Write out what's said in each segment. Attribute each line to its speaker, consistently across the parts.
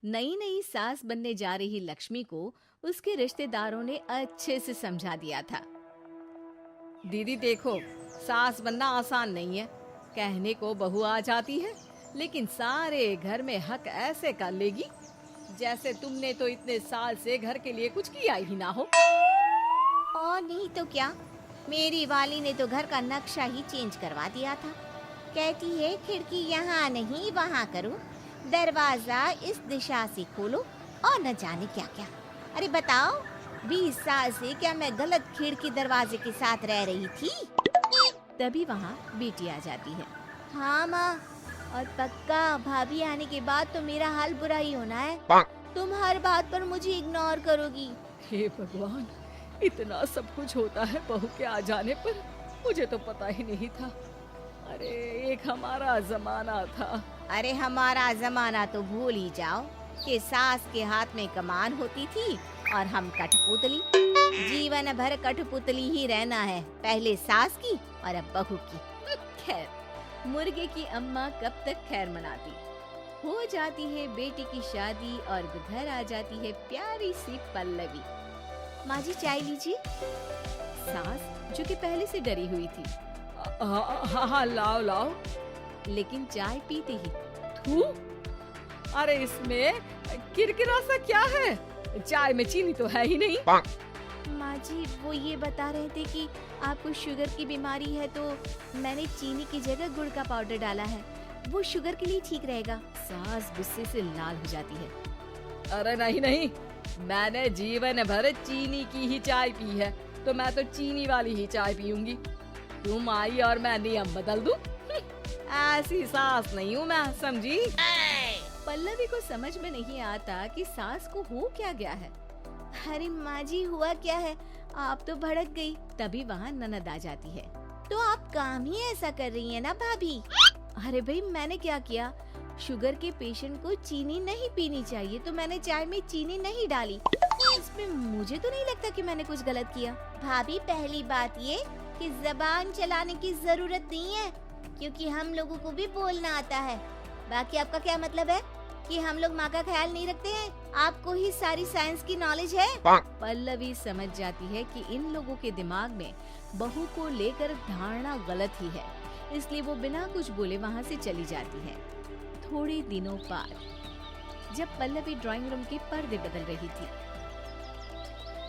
Speaker 1: नई नई सास बनने जा रही लक्ष्मी को उसके रिश्तेदारों ने अच्छे से समझा दिया था। दीदी देखो, सास बनना आसान नहीं है। कहने को बहू आ जाती है, लेकिन सारे घर में हक ऐसे कर लेगी जैसे तुमने तो इतने साल से घर के लिए कुछ किया ही ना हो।
Speaker 2: और नहीं तो क्या, मेरी वाली ने तो घर का नक्शा ही चेंज करवा दिया था। कहती है खिड़की यहाँ नहीं वहाँ करो, दरवाजा इस दिशा से खोलो और न जाने क्या क्या। अरे बताओ, 20 साल से क्या मैं गलत खिड़की दरवाजे के साथ रह रही थी?
Speaker 1: तभी वहाँ बेटी आ जाती है।
Speaker 2: हाँ माँ, और पक्का भाभी आने के बाद तो मेरा हाल बुरा ही होना है। तुम हर बात पर मुझे इग्नोर करोगी।
Speaker 1: हे भगवान, इतना सब कुछ होता है बहू के आ जाने पर, मुझे तो पता ही नहीं था। अरे एक हमारा जमाना था।
Speaker 2: अरे हमारा जमाना तो भूल ही जाओ कि सास के हाथ में कमान होती थी और हम कठपुतली। जीवन भर कठपुतली ही रहना है, पहले सास की और अब बहू की।
Speaker 1: खैर, मुर्गे की अम्मा कब तक खैर मनाती। हो जाती है बेटी की शादी और घर आ जाती है प्यारी सी पल्लवी।
Speaker 2: माँ जी चाय लीजिए।
Speaker 1: सास जो कि पहले से डरी हुई थी, हाँ लाओ लाओ, लेकिन चाय पीते ही थू, अरे इसमें किरकिरा सा क्या है? चाय में चीनी तो है ही नहीं।
Speaker 2: माँ जी वो ये बता रहे थे कि आपको शुगर की बीमारी है, तो मैंने चीनी की जगह गुड़ का पाउडर डाला है, वो शुगर के लिए ठीक रहेगा।
Speaker 1: सास गुस्से से लाल हो जाती है। अरे नहीं नहीं, मैंने जीवन भर चीनी की ही चाय पी है, तो मैं तो चीनी वाली ही चाय पीऊंगी। तुम आई और मैं नियम बदल दूं? ऐसी सास नहीं हूँ मैं, समझी? पल्लवी को समझ में नहीं आता कि सास को हो क्या गया है।
Speaker 2: अरे माँ जी हुआ क्या है, आप तो भड़क गई।
Speaker 1: तभी वहाँ ननद आ जाती है।
Speaker 2: तो आप काम ही ऐसा कर रही है ना भाभी?
Speaker 1: अरे भाई मैंने क्या किया? शुगर के पेशेंट को चीनी नहीं पीनी चाहिए, तो मैंने चाय में चीनी नहीं डाली। इसमें मुझे तो नहीं लगता कि मैंने कुछ गलत किया।
Speaker 2: भाभी पहली बात ये कि जबान चलाने की जरूरत नहीं है, क्योंकि हम लोगों को भी बोलना आता है। बाकी आपका क्या मतलब है कि हम लोग माँ का ख्याल नहीं रखते हैं? आपको ही सारी साइंस की नॉलेज है।
Speaker 1: पल्लवी समझ जाती है कि इन लोगों के दिमाग में बहू को लेकर धारणा गलत ही है, इसलिए वो बिना कुछ बोले वहाँ से चली जाती है। थोड़े दिनों बाद जब पल्लवी ड्राइंग रूम के पर्दे बदल रही थी,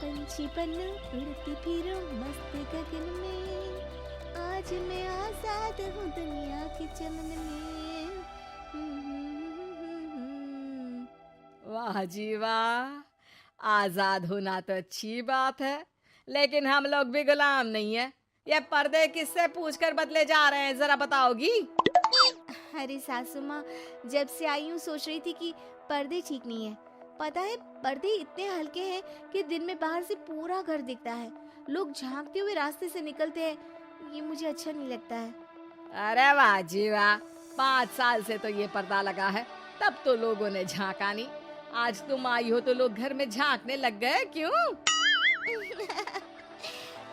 Speaker 2: पंछी बन उड़ती फिरूं मस्त गगन में, आज मैं आजाद हूँ दुनिया के चमन में।
Speaker 1: वाह जी वाह, आजाद होना तो अच्छी बात है, लेकिन हम लोग भी गुलाम नहीं है। ये पर्दे किससे पूछकर बदले जा रहे हैं, जरा बताओगी?
Speaker 2: अरे सासू माँ, जब से आई हूँ सोच रही थी कि पर्दे ठीक नहीं है। पता है पर्दे इतने हल्के हैं कि दिन में बाहर से पूरा घर दिखता है। लोग झांकते हुए रास्ते से निकलते हैं, ये मुझे अच्छा नहीं लगता है।
Speaker 1: अरे वाह जी वाह, 5 साल से तो ये पर्दा लगा है, तब तो लोगों ने झांका नहीं। आज तुम आई हो तो लोग घर में झांकने लग गए, क्यों?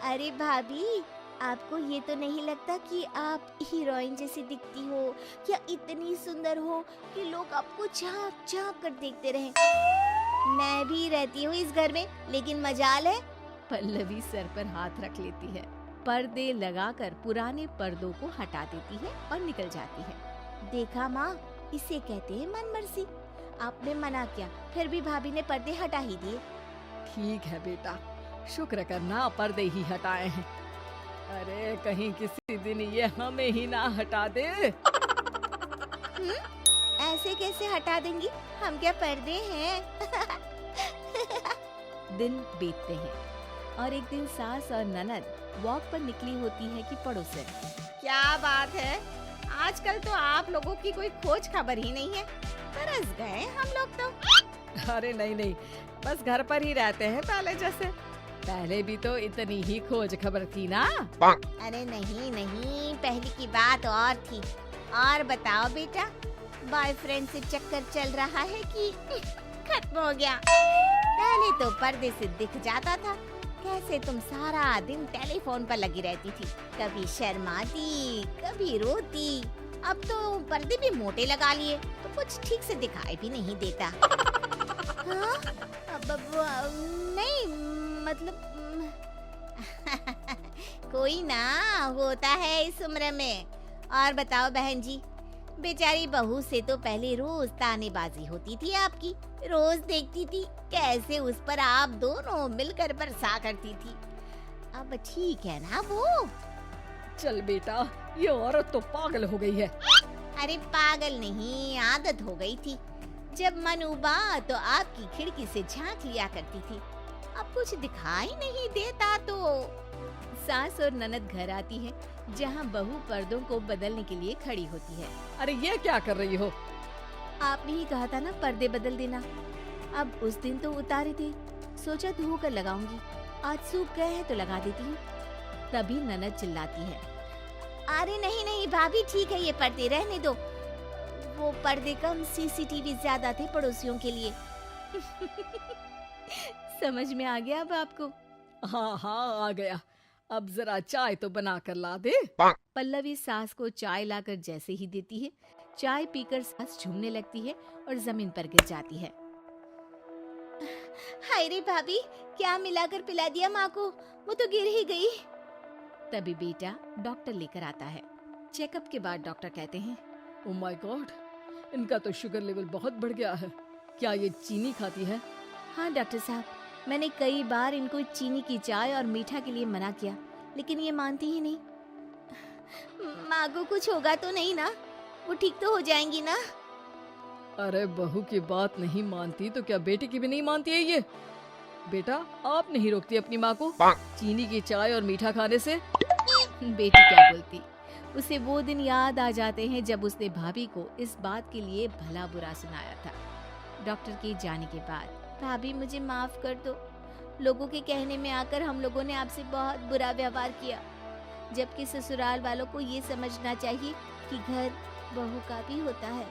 Speaker 2: अरे भाभी, आपको ये तो नहीं लगता कि आप हीरोइन जैसी दिखती हो, या इतनी सुंदर हो कि लोग आपको झांक झांक कर देखते रहें? मैं भी रहती हूँ इस घर में, लेकिन मजाल है।
Speaker 1: पल्लवी सर पर हाथ रख लेती है, पर्दे लगाकर पुराने पर्दों को हटा देती है और निकल जाती है।
Speaker 2: देखा माँ, इसे कहते हैं मन मर्जी। आपने मना किया, फिर भी भाभी ने पर्दे हटा ही दिए।
Speaker 1: ठीक है बेटा, शुक्र करना पर्दे ही हटाए हैं। अरे कहीं किसी दिन ये हमें ही ना हटा दे।
Speaker 2: ऐसे कैसे हटा देंगी, हम क्या पर्दे हैं?
Speaker 1: दिन बीतते हैं और एक दिन सास और ननद वॉक पर निकली होती है कि पड़ोसन।
Speaker 2: क्या बात है, आजकल तो आप लोगों की कोई खोज खबर ही नहीं है। तरस गए हम लोग तो।
Speaker 1: अरे नहीं नहीं, बस घर पर ही रहते हैं पहले जैसे। पहले भी तो इतनी ही खोज खबर थी ना।
Speaker 2: अरे नहीं नहीं, पहले की बात और थी। और बताओ बेटा, बॉयफ्रेंड से चक्कर चल रहा है कि खत्म हो गया? पहले तो पर्दे से दिख जाता था कैसे तुम सारा दिन टेलीफोन पर लगी रहती थी, कभी शर्माती कभी रोती। अब तो पर्दे भी मोटे लगा लिए, तो कुछ ठीक से दिखाई भी नहीं देता। हाँ? नहीं मतलब कोई ना होता है इस उम्र में। और बताओ बहन जी, बेचारी बहू से तो पहले रोज तानेबाजी होती थी आपकी, रोज देखती थी कैसे उस पर आप दोनों मिलकर बरसा करती थी। अब ठीक है ना वो?
Speaker 1: चल बेटा, ये औरत तो पागल हो गई है।
Speaker 2: अरे पागल नहीं, आदत हो गई थी। जब मन उबा तो आपकी खिड़की से झांक लिया करती थी, अब कुछ दिखाई नहीं देता तो। सास और ननद घर आती है, जहाँ बहू पर्दों को बदलने के लिए खड़ी होती है।
Speaker 1: अरे ये क्या कर रही हो?
Speaker 2: आपने ही कहा था ना पर्दे बदल देना। अब उस दिन तो उतारे थे, सोचा धोकर लगाऊंगी, आज सूख गए हैं तो लगा देती हूँ। तभी ननद चिल्लाती है, अरे नहीं नहीं भाभी, ठीक है ये पर्दे रहने दो। वो पर्दे कम, सीसीटीवी ज्यादा थे पड़ोसियों के लिए। समझ में आ गया अब आपको?
Speaker 1: हाँ हाँ आ गया। अब जरा चाय तो बना कर ला दे।
Speaker 2: पल्लवी सास को चाय लाकर जैसे ही देती है, चाय पीकर सास झूमने लगती है और जमीन पर गिर जाती है। हाय रे भाभी, क्या मिलाकर पिला दिया माँ को, वो तो गिर ही गई। तभी बेटा डॉक्टर लेकर आता है। चेकअप के बाद डॉक्टर कहते हैं,
Speaker 1: ओह माय गॉड, इनका तो शुगर लेवल बहुत बढ़ गया है। क्या ये चीनी खाती है?
Speaker 2: हाँ डॉक्टर साहब, मैंने कई बार इनको चीनी की चाय और मीठा के लिए मना किया, लेकिन ये मानती ही नहीं। माँ को कुछ होगा तो नहीं ना? वो ठीक तो हो जाएंगी ना?
Speaker 1: अरे बहू की बात नहीं मानती तो क्या बेटी की भी नहीं मानती है ये? बेटा, आप नहीं रोकती अपनी माँ को चीनी की चाय और मीठा खाने से?
Speaker 2: बेटी क्या बोलती, उसे वो दिन याद आ जाते हैं जब उसने भाभी को इस बात के लिए भला बुरा सुनाया था। डॉक्टर के जाने के बाद, भाभी मुझे माफ कर दो, लोगों के कहने में आकर हम लोगों ने आपसे बहुत बुरा व्यवहार किया, जबकि ससुराल वालों को ये समझना चाहिए कि घर बहू का भी होता है।